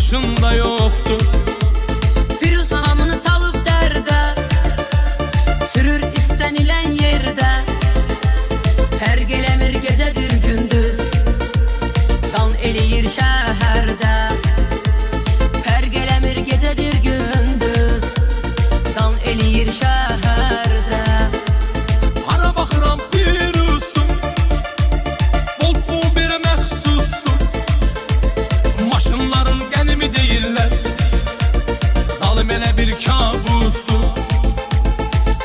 başında yoktur. Firuz hamını salıp derde, sürür istenilen yerde. Pergelemir gecedir gündüz, qan eləyir şəhərdə. Pergelemir gecedir gündüz, qan eləyir şəhərdə. Hara baxıram Firuzdur, bol bu bir məxsusdur. Maşınların qənimi deyirlər, zalim elə bir kabusdur.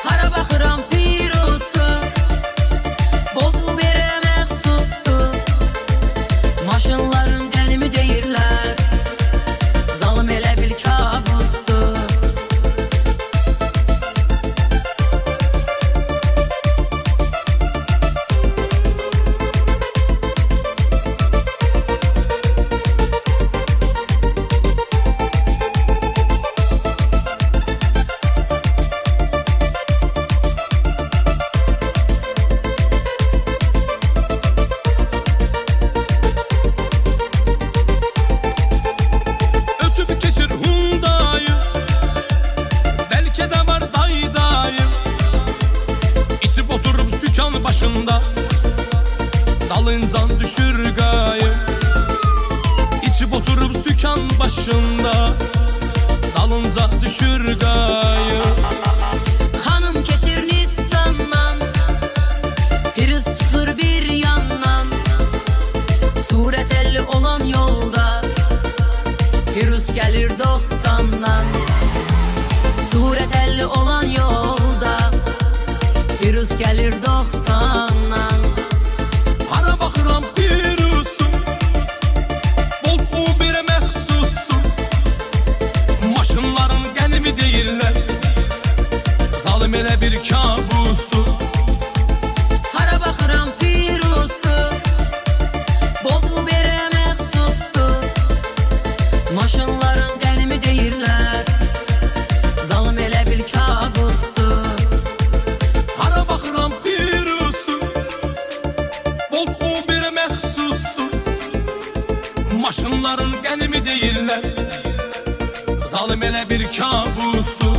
Hara baxıram Firuzdur, bol bu bir məxsusdur. Maşınların qənimi deyirlər, zalim elə bir kabusdur. Ötüb keçir Hundayı, bəlkə də var daydayı. İçib oturub sükan başında, dalıncan düşür qayı. İçib oturub sükan başında, dalınca düşür qayı. Xanım keçir Nissandan, Firuz çıxır bir yandan. Surət 50 olan yolda, Firuz gəlir 90'dan. Surət 50 olan yolda, Firuz gəlir 90'dan. Hara baxıram Firuzdur, bol bu bir məxsusdur. Maşınların qənimi deyirlər, zalim elə bir kabusdur. Hara baxıram Firuzdur, bol bu bir məxsusdur. Maşınların qənimi deyirlər, zalim elə bir kabusdur. Hara baxıram Firuzdur, bol bu bir məxsusdur. Maşınların qənimi deyirlər, zalim elə bir kabusdur.